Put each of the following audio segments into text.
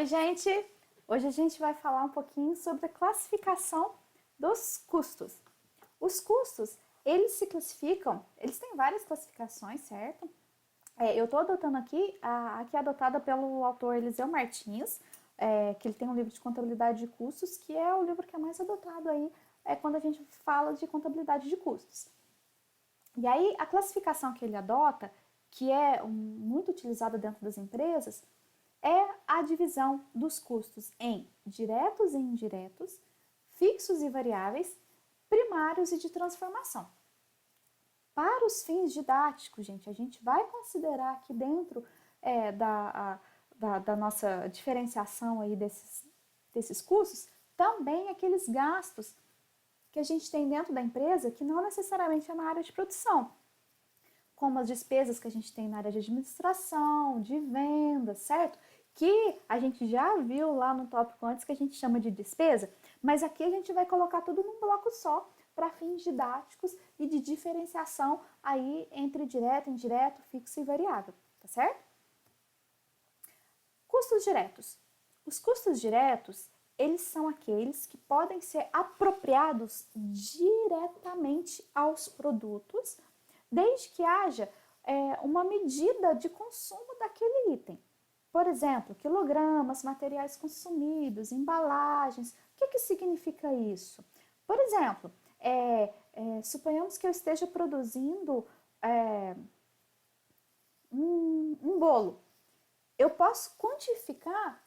Oi, gente! Hoje a gente vai falar um pouquinho sobre a classificação dos custos. Os custos, eles se classificam, eles têm várias classificações, certo? Eu estou adotando aqui, aqui é adotada pelo autor Eliseu Martins, que ele tem um livro de contabilidade de custos, que é o livro que é mais adotado aí quando a gente fala de contabilidade de custos. E aí, a classificação que ele adota, que é muito utilizada dentro das empresas, é a divisão dos custos em diretos e indiretos, fixos e variáveis, primários e de transformação. Para os fins didáticos, gente, a gente vai considerar aqui dentro da nossa diferenciação aí desses custos, também aqueles gastos que a gente tem dentro da empresa que não necessariamente é na área de produção, como as despesas que a gente tem na área de administração, de venda, certo? Que a gente já viu lá no tópico antes que a gente chama de despesa, mas aqui a gente vai colocar tudo num bloco só para fins didáticos e de diferenciação aí entre direto, indireto, fixo e variável, tá certo? Custos diretos. Os custos diretos, eles são aqueles que podem ser apropriados diretamente aos produtos, desde que haja uma medida de consumo daquele item. Por exemplo, quilogramas, materiais consumidos, embalagens. O que significa isso? Por exemplo, suponhamos que eu esteja produzindo um bolo. Eu posso quantificar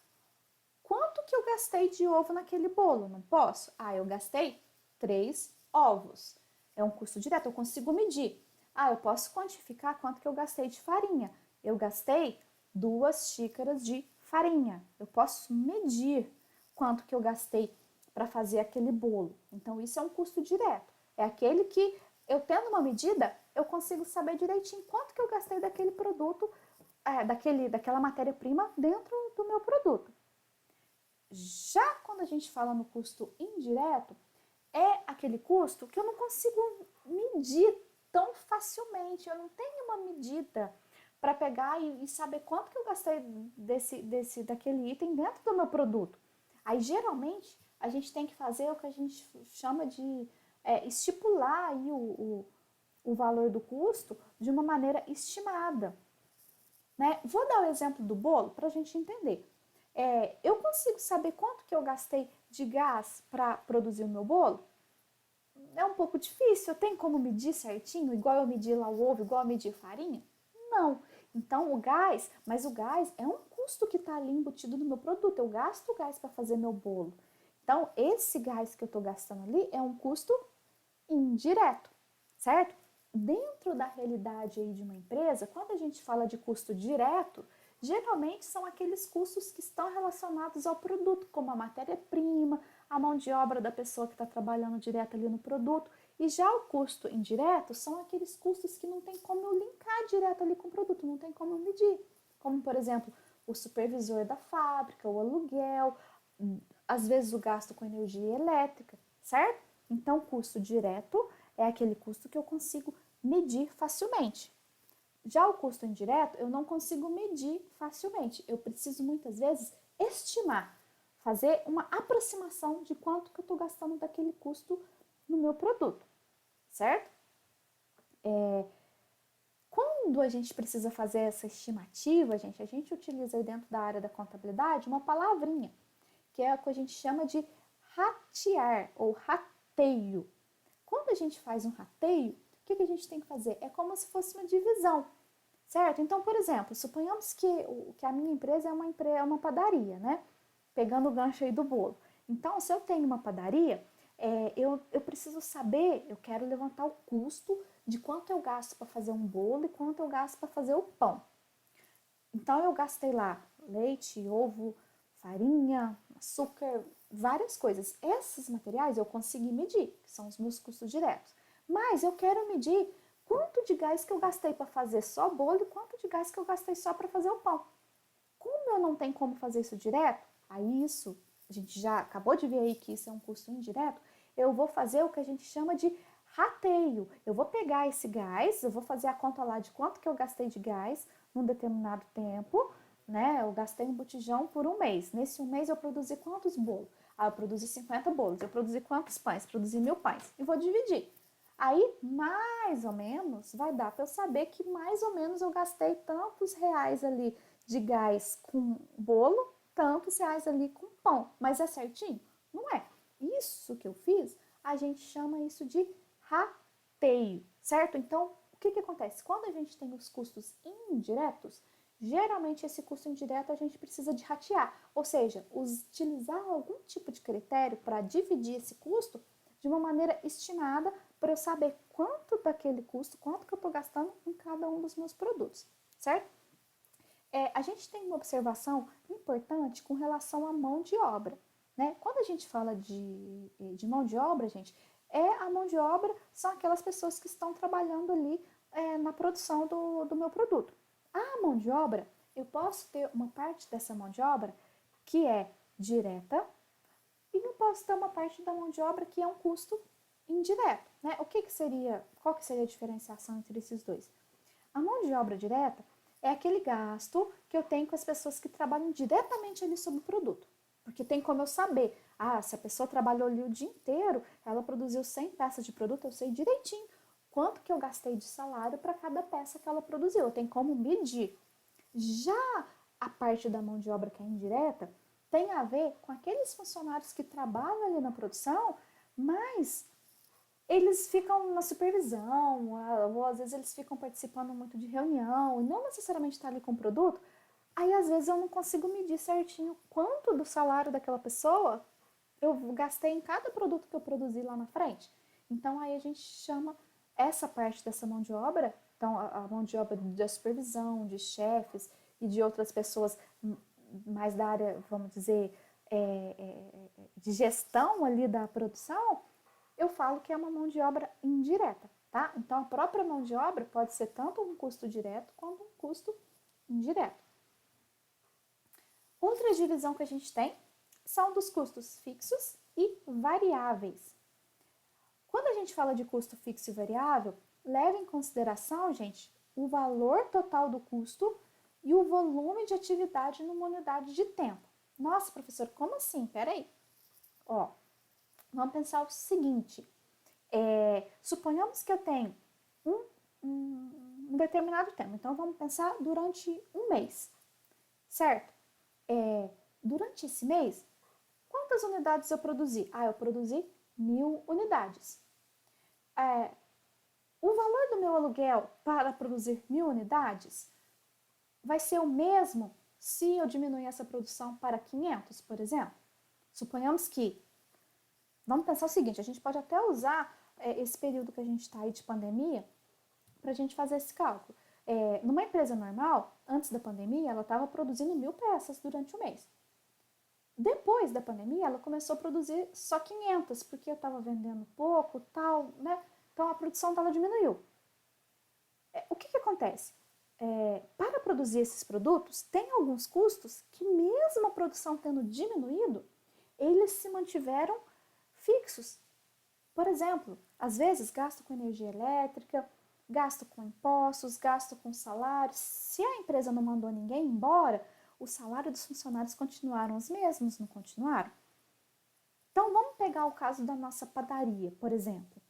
quanto que eu gastei de ovo naquele bolo, não posso? Eu gastei 3 ovos. É um custo direto, eu consigo medir. Eu posso quantificar quanto que eu gastei de farinha. Eu gastei 2 xícaras de farinha. Eu posso medir quanto que eu gastei para fazer aquele bolo. Então, isso é um custo direto. É aquele que, eu tendo uma medida, eu consigo saber direitinho quanto que eu gastei daquele produto, daquela matéria-prima dentro do meu produto. Já quando a gente fala no custo indireto, é aquele custo que eu não consigo medir tão facilmente. Eu não tenho uma medida para pegar e saber quanto que eu gastei daquele item dentro do meu produto. Aí, geralmente, a gente tem que fazer o que a gente chama de estipular aí o valor do custo de uma maneira estimada. Né? Vou dar o exemplo do bolo para a gente entender. Eu consigo saber quanto que eu gastei de gás para produzir o meu bolo? É um pouco difícil, tem como medir certinho, igual eu medi lá o ovo, igual eu medi a farinha? Não. Então, mas o gás é um custo que está ali embutido no meu produto, eu gasto gás para fazer meu bolo. Então, esse gás que eu estou gastando ali é um custo indireto, certo? Dentro da realidade aí de uma empresa, quando a gente fala de custo direto, geralmente são aqueles custos que estão relacionados ao produto, como a matéria-prima, a mão de obra da pessoa que está trabalhando direto ali no produto. E já o custo indireto são aqueles custos que não tem como eu linkar direto ali com o produto, não tem como eu medir. Como, por exemplo, o supervisor da fábrica, o aluguel, às vezes o gasto com energia elétrica, certo? Então, custo direto é aquele custo que eu consigo medir facilmente. Já o custo indireto, eu não consigo medir facilmente. Eu preciso, muitas vezes, estimar, fazer uma aproximação de quanto que eu estou gastando daquele custo no meu produto, certo? Quando a gente precisa fazer essa estimativa, a gente utiliza aí dentro da área da contabilidade uma palavrinha, que é o que a gente chama de ratear ou rateio. Quando a gente faz um rateio, o que a gente tem que fazer? É como se fosse uma divisão, certo? Então, por exemplo, suponhamos que a minha empresa é uma padaria, né? Pegando o gancho aí do bolo. Então, se eu tenho uma padaria, eu preciso saber, eu quero levantar o custo de quanto eu gasto para fazer um bolo e quanto eu gasto para fazer o pão. Então, eu gastei lá leite, ovo, farinha, açúcar, várias coisas. Esses materiais eu consegui medir, que são os meus custos diretos. Mas eu quero medir quanto de gás que eu gastei para fazer só bolo e quanto de gás que eu gastei só para fazer o pão. Como eu não tenho como fazer isso direto, aí isso, a gente já acabou de ver aí que isso é um custo indireto, eu vou fazer o que a gente chama de rateio. Eu vou pegar esse gás, eu vou fazer a conta lá de quanto que eu gastei de gás num determinado tempo, né? Eu gastei um botijão por um mês. Nesse um mês eu produzi quantos bolos? Ah, eu produzi 50 bolos. Eu produzi quantos pães? Produzi 1000 pães. E vou dividir. Aí, mais ou menos, vai dar para eu saber que mais ou menos eu gastei tantos reais ali de gás com bolo, tantos reais ali com pão. Mas é certinho? Não é. Isso que eu fiz, a gente chama isso de rateio, certo? Então, o que acontece? Quando a gente tem os custos indiretos, geralmente esse custo indireto a gente precisa de ratear, ou seja, utilizar algum tipo de critério para dividir esse custo de uma maneira estimada para eu saber quanto daquele custo, quanto que eu estou gastando em cada um dos meus produtos, certo? A gente tem uma observação importante com relação à mão de obra, né? Quando a gente fala de mão de obra, gente, a mão de obra são aquelas pessoas que estão trabalhando ali na produção do meu produto. A mão de obra, eu posso ter uma parte dessa mão de obra que é direta e eu posso ter uma parte da mão de obra que é um custo indireto, né? Qual que seria a diferenciação entre esses dois? A mão de obra direta é aquele gasto que eu tenho com as pessoas que trabalham diretamente ali sobre o produto. Porque tem como eu saber, se a pessoa trabalhou ali o dia inteiro, ela produziu 100 peças de produto, eu sei direitinho quanto que eu gastei de salário para cada peça que ela produziu. Eu tenho como medir. Já a parte da mão de obra que é indireta tem a ver com aqueles funcionários que trabalham ali na produção, mas eles ficam na supervisão, ou às vezes eles ficam participando muito de reunião e não necessariamente está ali com o produto. Aí às vezes eu não consigo medir certinho quanto do salário daquela pessoa eu gastei em cada produto que eu produzi lá na frente. Então aí a gente chama essa parte dessa mão de obra, então a mão de obra da supervisão, de chefes e de outras pessoas mais da área, vamos dizer, de gestão ali da produção, eu falo que é uma mão de obra indireta, tá? Então a própria mão de obra pode ser tanto um custo direto quanto um custo indireto. Outra divisão que a gente tem são dos custos fixos e variáveis. Quando a gente fala de custo fixo e variável, leve em consideração, gente, o valor total do custo e o volume de atividade numa unidade de tempo. Nossa, professor, como assim? Peraí. Vamos pensar o seguinte. Suponhamos que eu tenho um determinado tempo. Então, vamos pensar durante um mês, certo? Durante esse mês, quantas unidades eu produzi? Eu produzi 1000 unidades. O valor do meu aluguel para produzir 1000 unidades vai ser o mesmo se eu diminuir essa produção para 500, por exemplo? Suponhamos que, vamos pensar o seguinte, a gente pode até usar esse período que a gente está aí de pandemia para a gente fazer esse cálculo. Numa empresa normal, antes da pandemia, ela estava produzindo 1000 peças durante o mês. Depois da pandemia, ela começou a produzir só 500, porque eu estava vendendo pouco, tal, né? Então a produção dela diminuiu. O que acontece? Para produzir esses produtos, tem alguns custos que, mesmo a produção tendo diminuído, eles se mantiveram fixos. Por exemplo, às vezes gasto com energia elétrica, gasto com impostos, gasto com salários. Se a empresa não mandou ninguém embora, o salário dos funcionários continuaram os mesmos, não continuaram? Então, vamos pegar o caso da nossa padaria, por exemplo.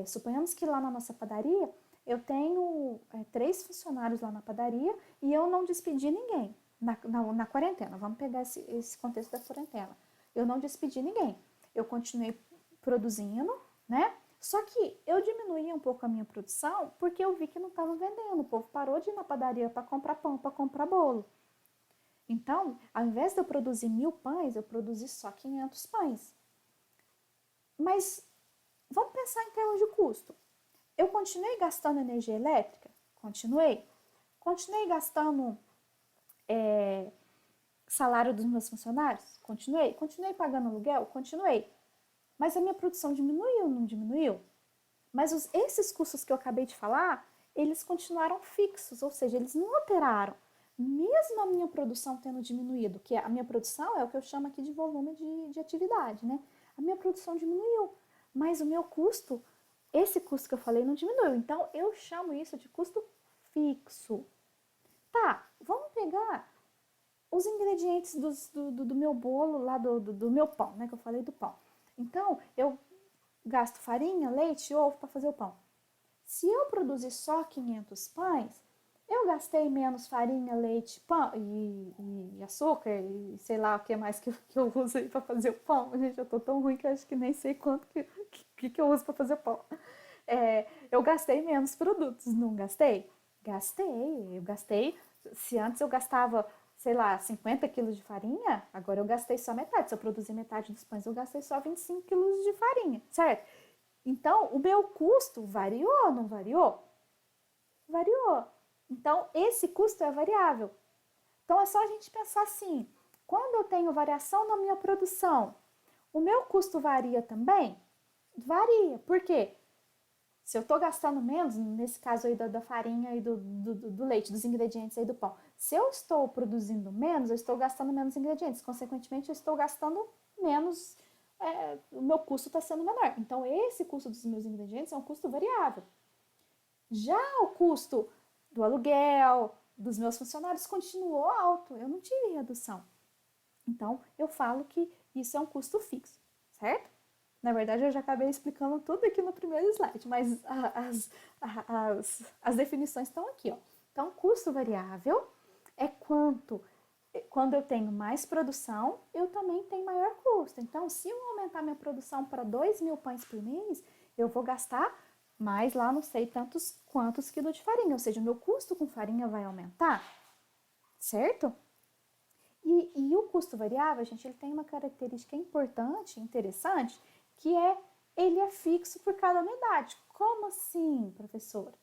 Suponhamos que lá na nossa padaria eu tenho 3 funcionários lá na padaria e eu não despedi ninguém na quarentena. Vamos pegar esse contexto da quarentena. Eu não despedi ninguém. Eu continuei produzindo, né? Só que eu diminuí um pouco a minha produção porque eu vi que não estava vendendo. O povo parou de ir na padaria para comprar pão, para comprar bolo. Então, ao invés de eu produzir 1000 pães, eu produzi só 500 pães. Mas vamos pensar em termos de custo. Eu continuei gastando energia elétrica? Continuei. Continuei gastando salário dos meus funcionários? Continuei. Continuei pagando aluguel? Continuei. Mas a minha produção diminuiu, não diminuiu? Mas esses custos que eu acabei de falar, eles continuaram fixos, ou seja, eles não alteraram. Mesmo a minha produção tendo diminuído, que a minha produção é o que eu chamo aqui de volume de atividade, né? A minha produção diminuiu, mas o meu custo, esse custo que eu falei, não diminuiu. Então, eu chamo isso de custo fixo. Tá, vamos pegar os ingredientes do meu bolo lá, do meu pão, né? Que eu falei do pão. Então, eu gasto farinha, leite e ovo para fazer o pão. Se eu produzir só 500 pães, eu gastei menos farinha, leite, pão e açúcar e sei lá o que mais que eu uso aí para fazer o pão. Gente, eu tô tão ruim que eu acho que nem sei quanto que eu uso para fazer o pão. Eu gastei menos produtos, não gastei? Gastei, eu gastei. Se antes eu gastava, sei lá, 50 quilos de farinha, agora eu gastei só metade. Se eu produzir metade dos pães, eu gastei só 25 quilos de farinha, certo? Então, o meu custo variou, não variou? Variou. Então, esse custo é variável. Então, é só a gente pensar assim: quando eu tenho variação na minha produção, o meu custo varia também? Varia. Por quê? Se eu estou gastando menos, nesse caso aí da farinha e do leite, dos ingredientes aí do pão, se eu estou produzindo menos, eu estou gastando menos ingredientes, consequentemente, eu estou gastando menos, o meu custo está sendo menor. Então, esse custo dos meus ingredientes é um custo variável. Já o custo do aluguel, dos meus funcionários, continuou alto, eu não tive redução. Então, eu falo que isso é um custo fixo, certo? Na verdade, eu já acabei explicando tudo aqui no primeiro slide, mas as definições estão aqui, ó. Então, custo variável é quando eu tenho mais produção, eu também tenho maior custo. Então, se eu aumentar minha produção para 2.000 pães por mês, eu vou gastar mais lá, não sei tantos quantos quilos de farinha, ou seja, o meu custo com farinha vai aumentar, certo? E o custo variável, gente, ele tem uma característica importante, interessante, que ele é fixo por cada unidade. Como assim, professora?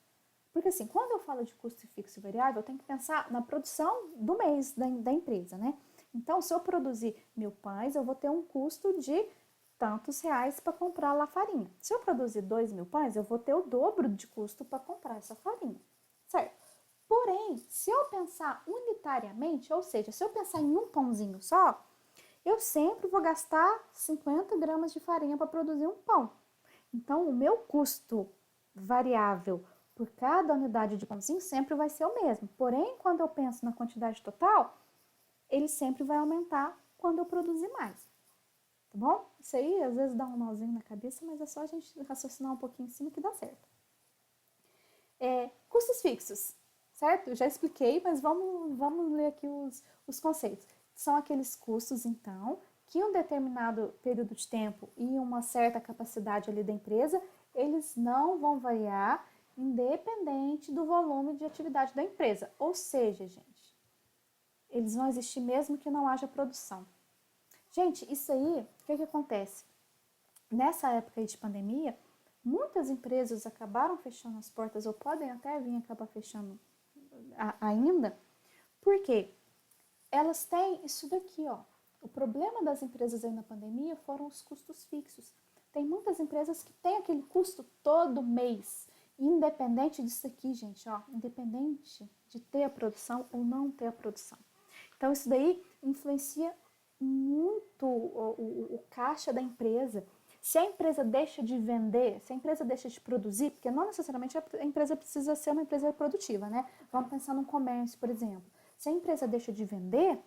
Porque assim, quando eu falo de custo fixo e variável, eu tenho que pensar na produção do mês da empresa, né? Então, se eu produzir 1.000 pães, eu vou ter um custo de tantos reais para comprar lá a farinha. Se eu produzir 2.000 pães, eu vou ter o dobro de custo para comprar essa farinha, certo? Porém, se eu pensar unitariamente, ou seja, se eu pensar em um pãozinho só, eu sempre vou gastar 50 gramas de farinha para produzir um pão. Então, o meu custo variável por cada unidade de pãozinho sempre vai ser o mesmo. Porém, quando eu penso na quantidade total, ele sempre vai aumentar quando eu produzir mais. Tá bom? Isso aí às vezes dá um nozinho na cabeça, mas é só a gente raciocinar um pouquinho em cima que dá certo. Custos fixos, certo? Eu já expliquei, mas vamos ler aqui os conceitos. São aqueles custos, então, que em um determinado período de tempo e uma certa capacidade ali da empresa, eles não vão variar independente do volume de atividade da empresa. Ou seja, gente, eles vão existir mesmo que não haja produção. Gente, isso aí, o que acontece? Nessa época aí de pandemia, muitas empresas acabaram fechando as portas ou podem até vir acabar fechando ainda, porque elas têm isso daqui, ó. O problema das empresas aí na pandemia foram os custos fixos. Tem muitas empresas que têm aquele custo todo mês, independente disso aqui, gente, ó, independente de ter a produção ou não ter a produção. Então, isso daí influencia muito o caixa da empresa. Se a empresa deixa de vender, se a empresa deixa de produzir, porque não necessariamente a empresa precisa ser uma empresa produtiva, né? Vamos pensar num comércio, por exemplo. Se a empresa deixa de vender,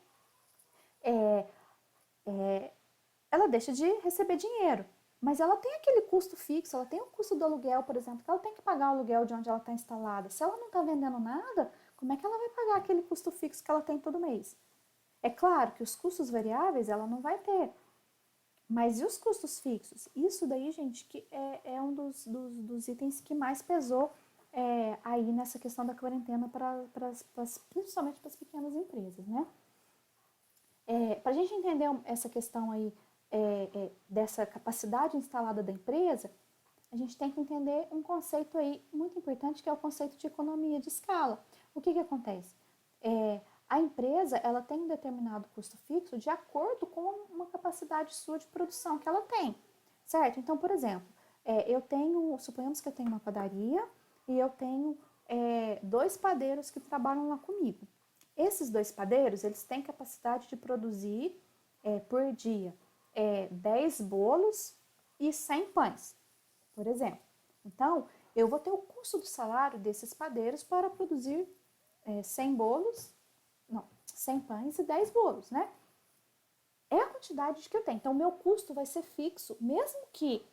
ela deixa de receber dinheiro. Mas ela tem aquele custo fixo, ela tem o custo do aluguel, por exemplo, que ela tem que pagar o aluguel de onde ela está instalada. Se ela não está vendendo nada, como é que ela vai pagar aquele custo fixo que ela tem todo mês? É claro que os custos variáveis ela não vai ter. Mas e os custos fixos? Isso daí, gente, que é um dos itens que mais pesou aí nessa questão da quarentena, principalmente para as pequenas empresas, né? Para a gente entender essa questão aí dessa capacidade instalada da empresa, a gente tem que entender um conceito aí muito importante, que é o conceito de economia de escala. O que acontece? A empresa ela tem um determinado custo fixo de acordo com uma capacidade sua de produção que ela tem, certo? Então, por exemplo, suponhamos que eu tenho uma padaria e eu tenho 2 padeiros que trabalham lá comigo. Esses 2 padeiros, eles têm capacidade de produzir por dia 10 bolos e 100 pães, por exemplo. Então, eu vou ter o custo do salário desses padeiros para produzir 100 bolos, não, 100 pães e 10 bolos, né? É a quantidade que eu tenho. Então, o meu custo vai ser fixo, mesmo que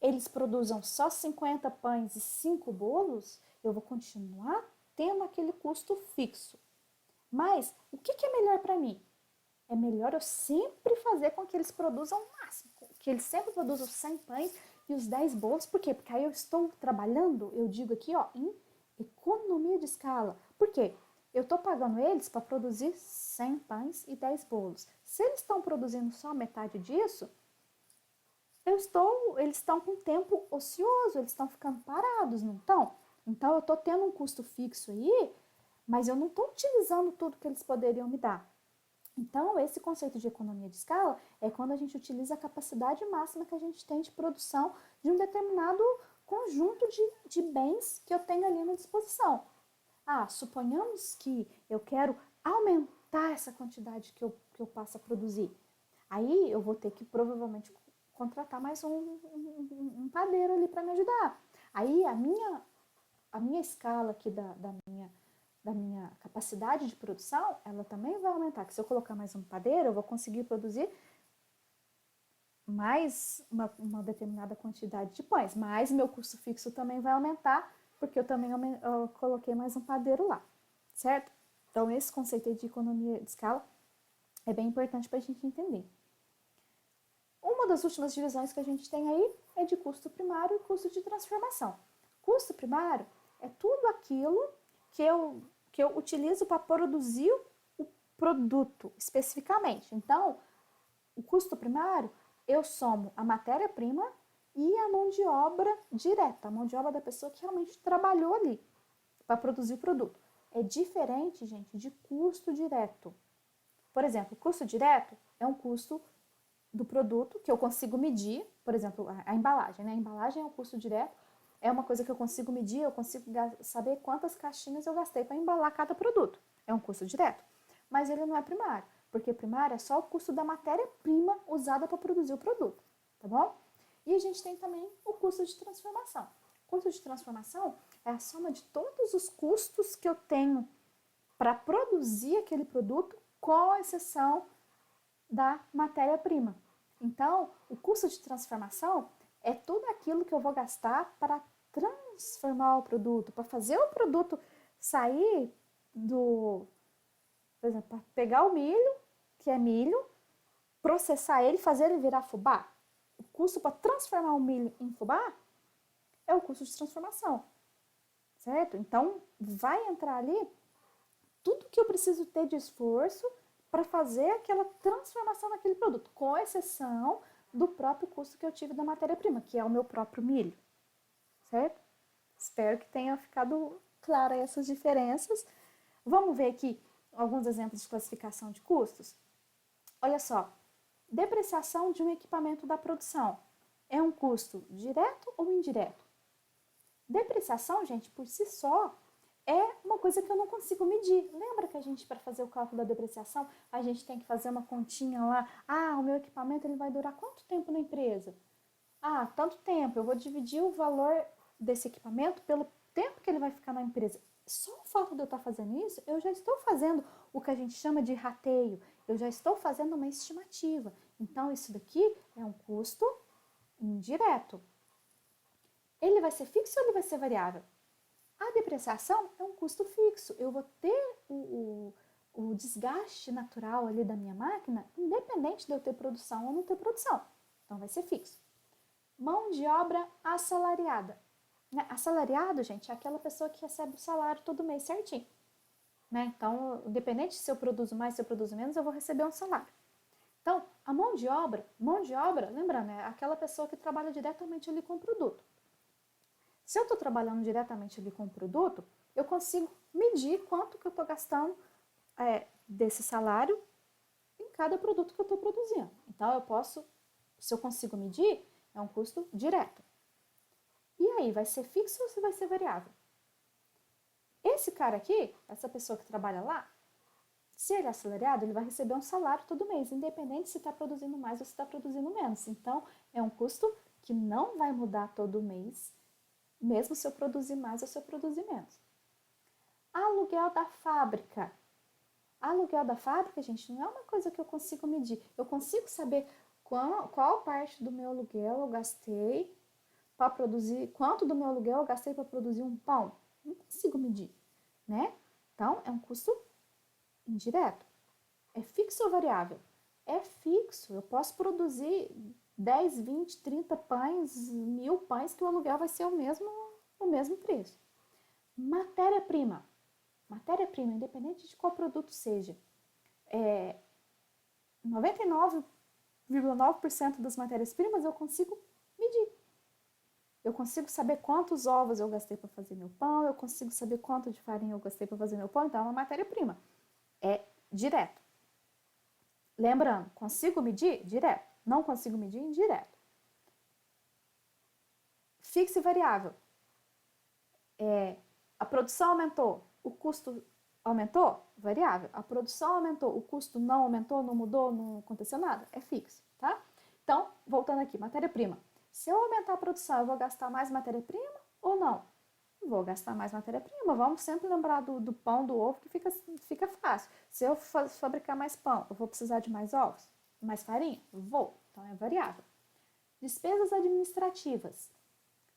eles produzam só 50 pães e 5 bolos, eu vou continuar tendo aquele custo fixo. Mas o que é melhor para mim? É melhor eu sempre fazer com que eles produzam o máximo, que eles sempre produzam 100 pães e os 10 bolos. Por quê? Porque aí eu estou trabalhando, eu digo aqui, ó, em economia de escala. Por quê? Eu estou pagando eles para produzir 100 pães e 10 bolos. Se eles estão produzindo só metade disso, eles estão com tempo ocioso, eles estão ficando parados, não estão? Então eu estou tendo um custo fixo aí, mas eu não estou utilizando tudo que eles poderiam me dar. Então, esse conceito de economia de escala é quando a gente utiliza a capacidade máxima que a gente tem de produção de um determinado conjunto de bens que eu tenho ali na disposição. Suponhamos que eu quero aumentar essa quantidade que eu passo a produzir. Aí eu vou ter que provavelmente contratar mais um padeiro ali para me ajudar. Aí a minha escala aqui da minha capacidade de produção, ela também vai aumentar. Que se eu colocar mais um padeiro, eu vou conseguir produzir mais uma determinada quantidade de pães. Mas meu custo fixo também vai aumentar, porque eu também eu coloquei mais um padeiro lá, certo? Então, esse conceito de economia de escala é bem importante para a gente entender. Uma das últimas divisões que a gente tem aí é de custo primário e custo de transformação. Custo primário é tudo aquilo que eu utilizo para produzir o produto especificamente. Então, o custo primário, eu somo a matéria-prima e a mão de obra direta, a mão de obra da pessoa que realmente trabalhou ali para produzir o produto. É diferente, gente, de custo direto. Por exemplo, custo direto é um custo do produto que eu consigo medir, por exemplo, a embalagem, né? A embalagem é um custo direto, é uma coisa que eu consigo medir, eu consigo saber quantas caixinhas eu gastei para embalar cada produto. É um custo direto. Mas ele não é primário, porque primário é só o custo da matéria-prima usada para produzir o produto, tá bom? E a gente tem também o custo de transformação. O custo de transformação é a soma de todos os custos que eu tenho para produzir aquele produto, com exceção da matéria-prima. Então, o custo de transformação é tudo aquilo que eu vou gastar para transformar o produto, para fazer o produto sair por exemplo, para pegar o milho, que é milho, processar ele, fazer ele virar fubá. O custo para transformar o milho em fubá é o custo de transformação, certo? Então, vai entrar ali tudo que eu preciso ter de esforço para fazer aquela transformação daquele produto, com exceção do próprio custo que eu tive da matéria-prima, que é o meu próprio milho, certo? Espero que tenha ficado clara essas diferenças. Vamos ver aqui alguns exemplos de classificação de custos? Olha só, depreciação de um equipamento da produção é um custo direto ou indireto? Depreciação, gente, por si só, é uma coisa que eu não consigo medir. Lembra que a gente, para fazer o cálculo da depreciação, a gente tem que fazer uma continha lá? O meu equipamento ele vai durar quanto tempo na empresa? Tanto tempo. Eu vou dividir o valor desse equipamento pelo tempo que ele vai ficar na empresa. Só o fato de eu estar fazendo isso, eu já estou fazendo o que a gente chama de rateio. Eu já estou fazendo uma estimativa. Então, isso daqui é um custo indireto. Ele vai ser fixo ou ele vai ser variável? A depreciação é um custo fixo. Eu vou ter o desgaste natural ali da minha máquina, independente de eu ter produção ou não ter produção. Então, vai ser fixo. Mão de obra assalariada. Assalariado, gente, é aquela pessoa que recebe o salário todo mês certinho. Então, independente se eu produzo mais, se eu produzo menos, eu vou receber um salário. Então, a mão de obra, lembrando, é aquela pessoa que trabalha diretamente ali com o produto. Se eu estou trabalhando diretamente ali com o produto, eu consigo medir quanto que eu estou gastando desse salário em cada produto que eu estou produzindo. Então, se eu consigo medir, é um custo direto. E aí, vai ser fixo ou vai ser variável? Esse cara aqui, essa pessoa que trabalha lá, se ele é assalariado, ele vai receber um salário todo mês, independente se está produzindo mais ou se está produzindo menos. Então, é um custo que não vai mudar todo mês, mesmo se eu produzir mais ou se eu produzir menos. Aluguel da fábrica. Aluguel da fábrica, gente, não é uma coisa que eu consigo medir. Eu consigo saber qual parte do meu aluguel eu gastei para produzir, quanto do meu aluguel eu gastei para produzir um pão. Não consigo medir, né? Então, é um custo indireto. É fixo ou variável? É fixo. Eu posso produzir 10, 20, 30 pães, 1000 pães, que o aluguel vai ser o mesmo preço. Matéria-prima. Matéria-prima, independente de qual produto seja, 99,9% das matérias-primas eu consigo medir. Eu consigo saber quantos ovos eu gastei para fazer meu pão, eu consigo saber quanto de farinha eu gastei para fazer meu pão, então é uma matéria-prima. É direto. Lembrando, consigo medir? Direto. Não consigo medir? Indireto. Fixo e variável. A produção aumentou, o custo aumentou? Variável. A produção aumentou, o custo não aumentou, não mudou, não aconteceu nada? É fixo, tá? Então, voltando aqui, matéria-prima. Se eu aumentar a produção, eu vou gastar mais matéria-prima ou não? Vou gastar mais matéria-prima. Vamos sempre lembrar do pão, do ovo, que fica fácil. Se eu fabricar mais pão, eu vou precisar de mais ovos? Mais farinha? Vou. Então, é variável. Despesas administrativas.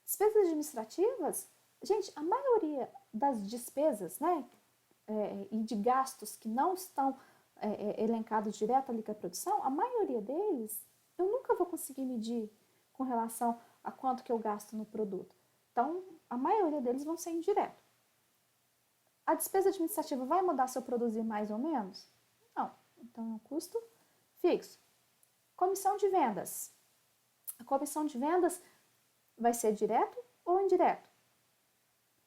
Despesas administrativas, gente, a maioria das despesas, né, e de gastos que não estão elencados direto ali com a produção, a maioria deles eu nunca vou conseguir medir com relação a quanto que eu gasto no produto. Então, a maioria deles vão ser indireto. A despesa administrativa vai mudar se eu produzir mais ou menos? Não. Então, é um custo fixo. Comissão de vendas. A comissão de vendas vai ser direto ou indireto?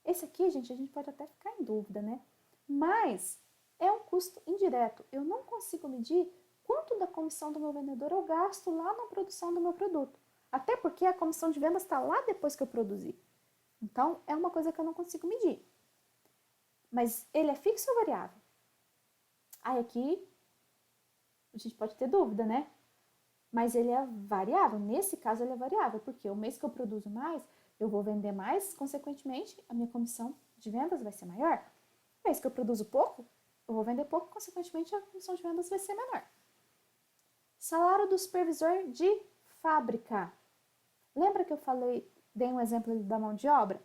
Esse aqui, gente, a gente pode até ficar em dúvida, né? Mas é um custo indireto. Eu não consigo medir quanto da comissão do meu vendedor eu gasto lá na produção do meu produto. Até porque a comissão de vendas está lá depois que eu produzi. Então, é uma coisa que eu não consigo medir. Mas ele é fixo ou variável? Aí aqui a gente pode ter dúvida, né? Mas ele é variável. Nesse caso, ele é variável, porque o mês que eu produzo mais, eu vou vender mais, consequentemente, a minha comissão de vendas vai ser maior. O mês que eu produzo pouco, eu vou vender pouco, consequentemente, a comissão de vendas vai ser menor. Salário do supervisor de fábrica. Lembra que eu dei um exemplo da mão de obra?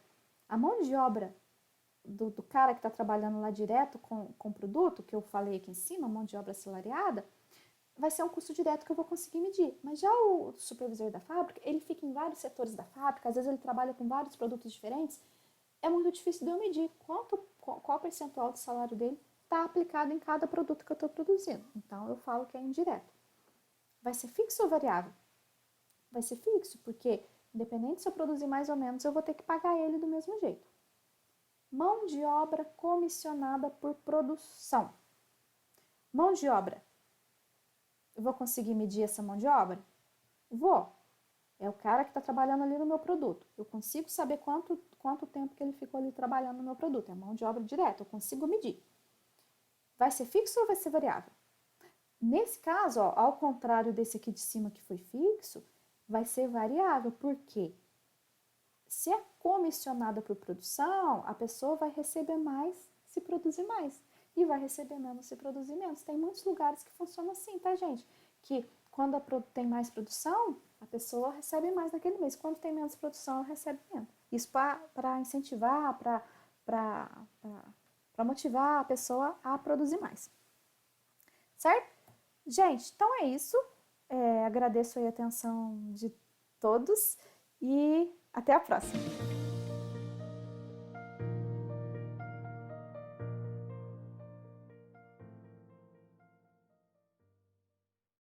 A mão de obra do cara que está trabalhando lá direto com o produto, que eu falei aqui em cima, mão de obra assalariada, vai ser um custo direto que eu vou conseguir medir. Mas já o supervisor da fábrica, ele fica em vários setores da fábrica, às vezes ele trabalha com vários produtos diferentes, é muito difícil de eu medir qual percentual do salário dele está aplicado em cada produto que eu estou produzindo. Então, eu falo que é indireto. Vai ser fixo ou variável? Vai ser fixo, porque independente se eu produzir mais ou menos, eu vou ter que pagar ele do mesmo jeito. Mão de obra comissionada por produção. Mão de obra. Eu vou conseguir medir essa mão de obra? Vou. É o cara que está trabalhando ali no meu produto. Eu consigo saber quanto tempo que ele ficou ali trabalhando no meu produto. É mão de obra direta, eu consigo medir. Vai ser fixo ou vai ser variável? Nesse caso, ó, ao contrário desse aqui de cima que foi fixo, vai ser variável. Por quê? Se é comissionada por produção, a pessoa vai receber mais se produzir mais e vai receber menos se produzir menos. Tem muitos lugares que funcionam assim, tá, gente? Que quando tem mais produção, a pessoa recebe mais naquele mês. Quando tem menos produção, ela recebe menos. Isso para incentivar, para motivar a pessoa a produzir mais. Certo? Gente, então é isso. Agradeço aí a atenção de todos e até a próxima.